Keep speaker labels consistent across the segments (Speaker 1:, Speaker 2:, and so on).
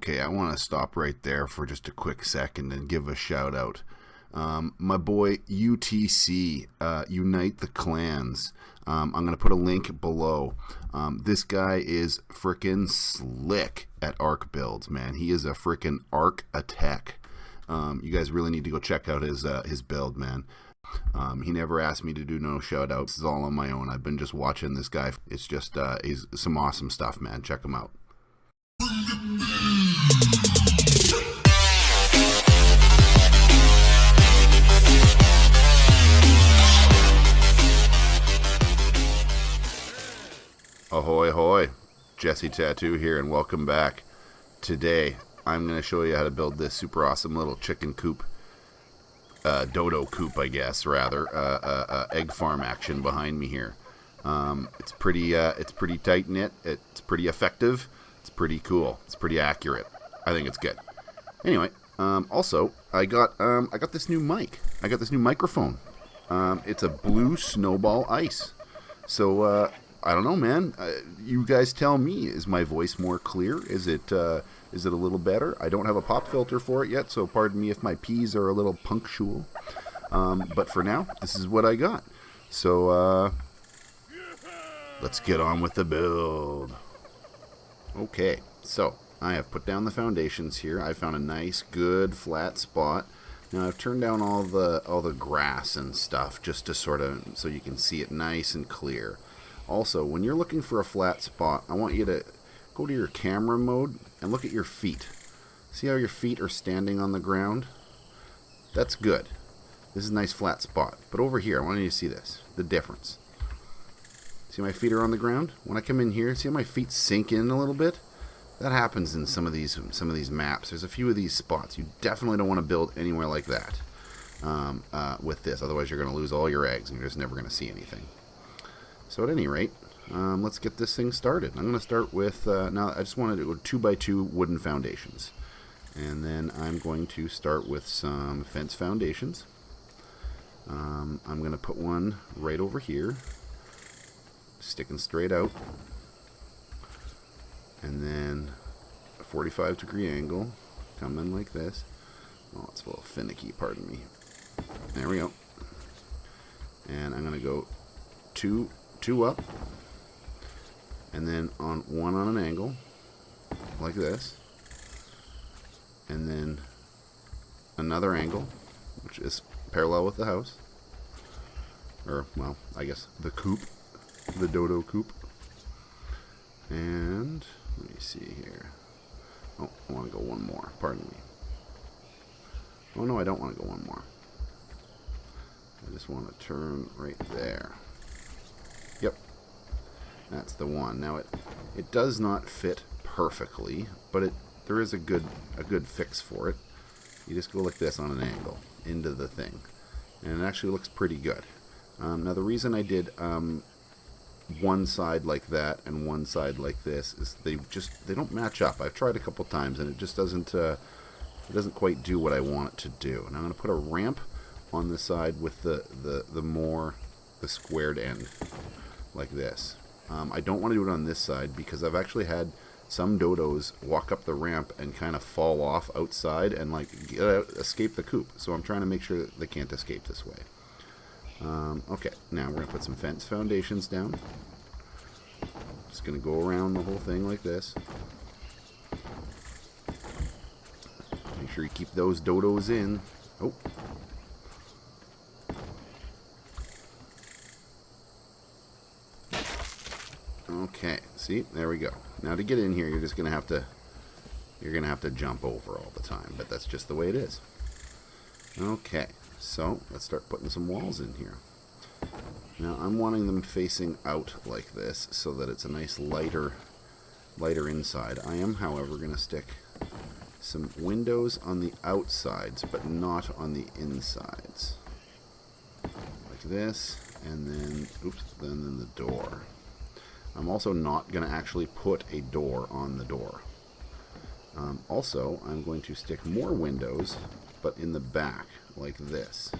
Speaker 1: Okay, I want to stop right there for just a quick second and give a shout out. My boy UTC, UniteTheClans. I'm going to put a link below. This guy is frickin' slick at ARC builds, man. He is a frickin' arc-a-tech. You guys really need to go check out his build, man. He never asked me to do no shout outs. This is all on my own. I've been just watching this guy. It's just he's some awesome stuff, man. Check him out. Ahoy, ahoy. jessetattoo here, and welcome back. Today, I'm going to show you how to build this super awesome little chicken coop. Dodo coop, I guess, rather. Egg farm action behind me here. It's pretty tight-knit. It's pretty effective. It's pretty cool. It's pretty accurate. I think it's good. Anyway, also, I got this new mic. I got this new microphone. It's a blue Snowball Ice. So, I don't know, man. You guys tell me. Is my voice more clear? Is it a little better? I don't have a pop filter for it yet, so pardon me if my P's are a little punctual. But for now, this is what I got. So, let's get on with the build. Okay, so I have put down the foundations here. I found a nice, good, flat spot. Now I've turned down all the grass and stuff just to sort of, so you can see it nice and clear. Also, when you're looking for a flat spot, I want you to go to your camera mode and look at your feet. See how your feet are standing on the ground? That's good. This is a nice flat spot. But over here, I want you to see this, the difference. See my feet are on the ground? When I come in here, see how my feet sink in a little bit? That happens in some of these maps. There's a few of these spots. You definitely don't want to build anywhere like that with this. Otherwise, you're going to lose all your eggs and you're just never going to see anything. So at any rate, let's get this thing started. I'm going to start with, now I just wanted to go 2x2 wooden foundations. And then I'm going to start with some fence foundations. I'm going to put one right over here, sticking straight out. And then a 45-degree angle, come in like this. Oh, it's a little finicky, pardon me. There we go. And I'm going to go two up, and then one on an angle, like this, and then another angle, which is parallel with the house, or, well, I guess the coop, the dodo coop. And let me see here. Oh, I want to go one more, pardon me. Oh no, I don't want to go one more. I just want to turn right there. Yep, that's the one. Now it does not fit perfectly, but there is a good fix for it. You just go like this on an angle into the thing, and it actually looks pretty good. Now the reason I did one side like that and one side like this is they don't match up. I've tried a couple times and it just doesn't quite do what I want it to do. And I'm going to put a ramp on the side with the squared end, like this. I don't want to do it on this side because I've actually had some dodos walk up the ramp and kind of fall off outside and like escape the coop. So I'm trying to make sure that they can't escape this way. Okay, now we're going to put some fence foundations down. Just going to go around the whole thing like this. Make sure you keep those dodos in. Oh. Okay, see, there we go. Now to get in here, you're gonna have to jump over all the time, but that's just the way it is. Okay, so let's start putting some walls in here. Now I'm wanting them facing out like this, so that it's a nice lighter inside. I am, however, gonna stick some windows on the outsides, but not on the insides, like this, and then then the door. I'm also not going to actually put a door on the door. Also, I'm going to stick more windows, but in the back, like this.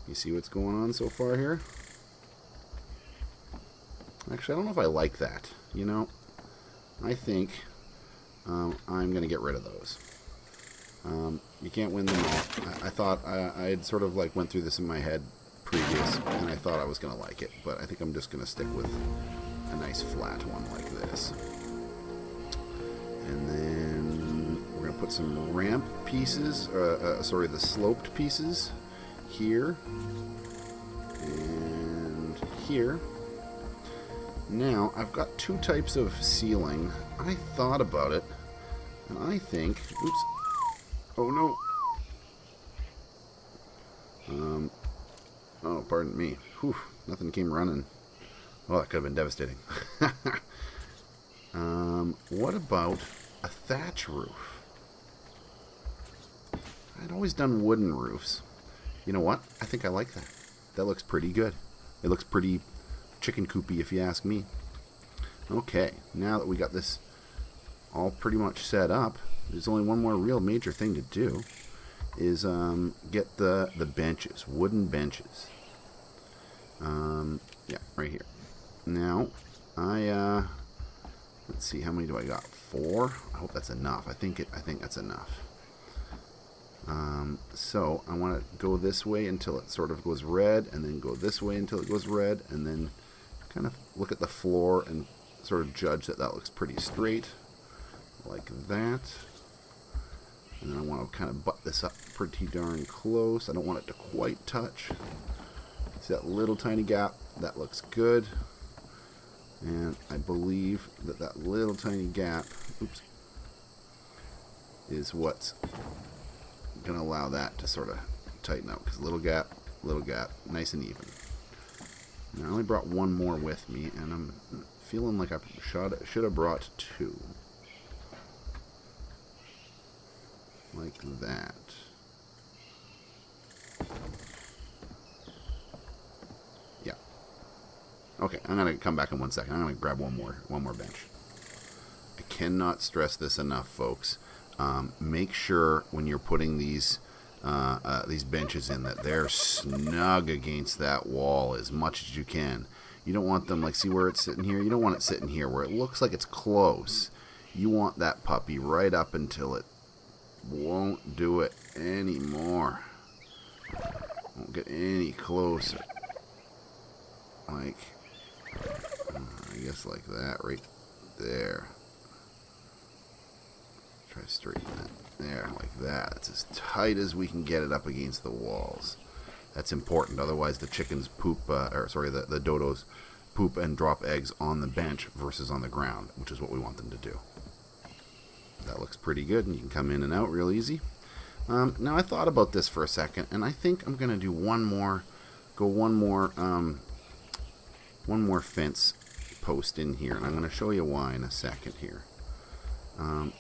Speaker 1: You see what's going on so far here? Actually, I don't know if I like that. You know, I think I'm going to get rid of those. You can't win them all. I thought I had sort of like went through this in my head previous, and I thought I was going to like it, but I think I'm just going to stick with a nice flat one like this. And then we're going to put some ramp pieces, sorry, the sloped pieces here and here. Now, I've got two types of ceiling. I thought about it, and I think, oops, oh no. Oh, pardon me. Whew, nothing came running. Well, that could have been devastating. What about a thatch roof? I'd always done wooden roofs. You know what? I think I like that. That looks pretty good. It looks pretty chicken coopy if you ask me. Okay, now that we got this all pretty much set up, there's only one more real major thing to do, is get the benches, wooden benches. Yeah, right here. Now, let's see, how many do I got? 4? I hope that's enough. I think that's enough. So I want to go this way until it sort of goes red, and then go this way until it goes red, and then kind of look at the floor and sort of judge that that looks pretty straight, like that. And then I want to kind of butt this up pretty darn close. I don't want it to quite touch. See that little tiny gap? That looks good. And I believe that that little tiny gap, oops, is what's going to allow that to sort of tighten up. Because little gap, nice and even. Now I only brought one more with me, and I'm feeling like I should have brought 2. Like that. Yeah. Okay, I'm gonna come back in 1 second. I'm gonna grab one more bench. I cannot stress this enough, folks. Make sure when you're putting these benches in that they're snug against that wall as much as you can. You don't want them, like, see where it's sitting here? You don't want it sitting here where it looks like it's close. You want that puppy right up until it won't do it anymore. Won't get any closer. Like, I guess like that right there. Try to straighten that. There, like that. It's as tight as we can get it up against the walls. That's important. Otherwise, the chickens poop, the dodos poop and drop eggs on the bench versus on the ground, which is what we want them to do. That looks pretty good, and you can come in and out real easy. Now, I thought about this for a second, and I think I'm going to do one more fence post in here, and I'm going to show you why in a second here. I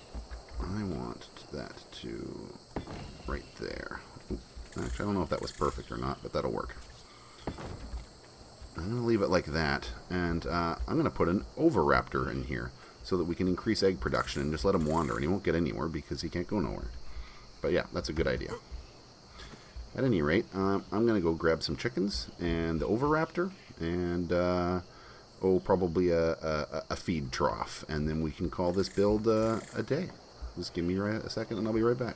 Speaker 1: want that to right there. Ooh, actually, I don't know if that was perfect or not, but that'll work. I'm going to leave it like that, and I'm going to put an oviraptor in here so that we can increase egg production and just let him wander, and he won't get anywhere because he can't go nowhere. But yeah, that's a good idea. At any rate, I'm going to go grab some chickens and the oviraptor and probably a feed trough, and then we can call this build a day. Just give me a second and I'll be right back.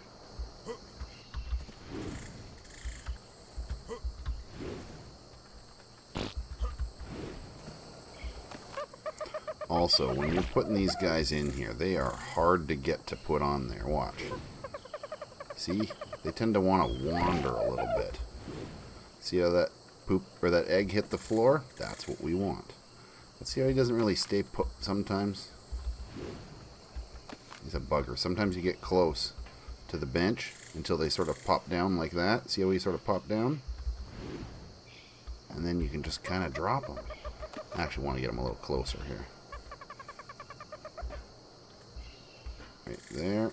Speaker 1: Also, when you're putting these guys in here, they are hard to get to put on there. Watch. See? They tend to want to wander a little bit. See how that poop or that egg hit the floor? That's what we want. But see how he doesn't really stay put sometimes? He's a bugger. Sometimes you get close to the bench until they sort of pop down like that. See how he sort of popped down? And then you can just kind of drop them. I actually want to get him a little closer here. Right there.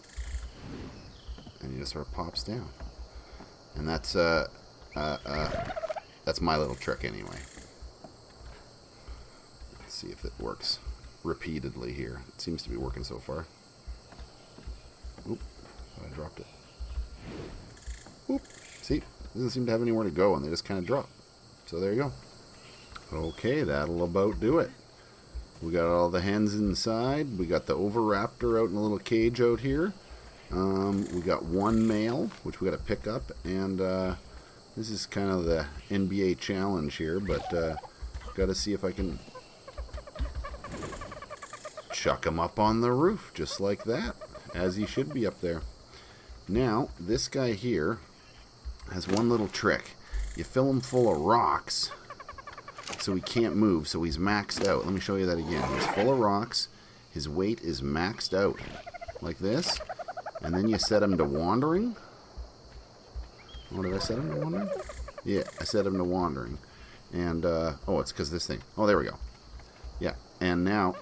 Speaker 1: And he just sort of pops down. And that's my little trick anyway. Let's see if it works repeatedly here. It seems to be working so far. Oop, I dropped it. Oop, see, doesn't seem to have anywhere to go, and they just kind of drop. So there you go. Okay, that'll about do it. We got all the hens inside. We got the oviraptor out in a little cage out here. We got one male, which we got to pick up, and this is kind of the NBA challenge here, but got to see if I can chuck him up on the roof, just like that, as he should be up there. Now, this guy here has one little trick. You fill him full of rocks, so he can't move, so he's maxed out. Let me show you that again. He's full of rocks. His weight is maxed out, like this. And then you set him to wandering. Oh, did I set him to wandering? Yeah, I set him to wandering. And, oh, it's because this thing. Oh, there we go. Yeah, and now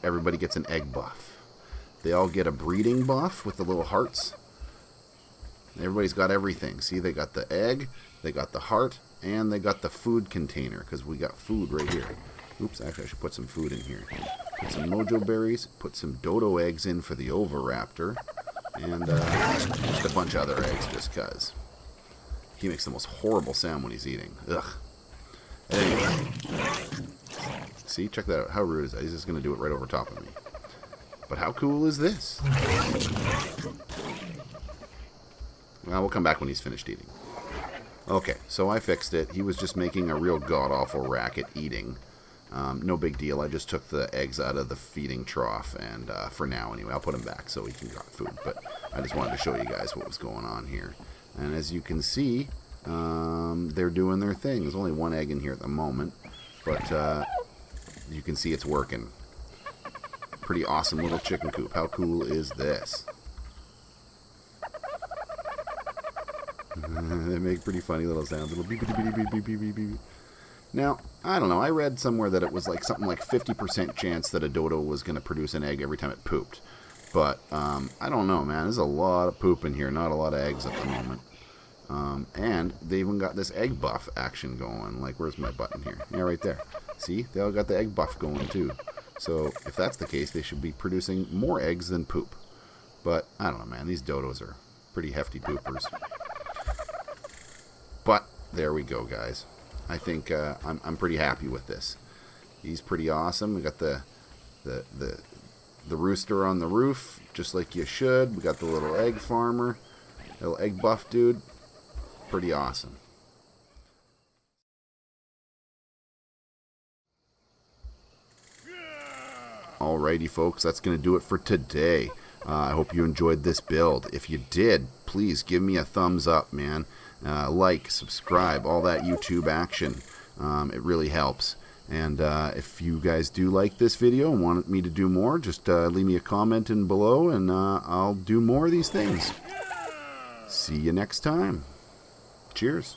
Speaker 1: everybody gets an egg buff. They all get a breeding buff with the little hearts. Everybody's got everything. See, they got the egg, they got the heart, and they got the food container, because we got food right here. Oops, actually I should put some food in here. Put some mojo berries, put some dodo eggs in for the oviraptor, and just a bunch of other eggs, just because. He makes the most horrible sound when he's eating. Ugh. Anyway. See, check that out. How rude is that? He's just going to do it right over top of me. But how cool is this? Well, we'll come back when he's finished eating. Okay, so I fixed it. He was just making a real god-awful racket eating. No big deal. I just took the eggs out of the feeding trough, and for now anyway, I'll put him back so he can get food. But I just wanted to show you guys what was going on here. And as you can see, they're doing their thing. There's only one egg in here at the moment, but you can see it's working. Pretty awesome little chicken coop. How cool is this? They make pretty funny little sounds. Little beep, beep, beep, beep, beep, beep, beep, beep. Now, I don't know. I read somewhere that it was like something like 50% chance that a dodo was going to produce an egg every time it pooped. But I don't know, man. There's a lot of poop in here. Not a lot of eggs at the moment. And they even got this egg buff action going. Like, where's my button here? Yeah, right there. See? They all got the egg buff going, too. So, if that's the case, they should be producing more eggs than poop. But, I don't know, man. These dodos are pretty hefty poopers. But, there we go, guys. I think I'm pretty happy with this. He's pretty awesome. We got the rooster on the roof, just like you should. We got the little egg farmer, little egg buff dude. Pretty awesome. Alrighty, folks, that's going to do it for today. I hope you enjoyed this build. If you did, please give me a thumbs up, man. Like, subscribe, all that YouTube action. It really helps. And if you guys do like this video and want me to do more, just leave me a comment in below, and I'll do more of these things. See you next time. Cheers.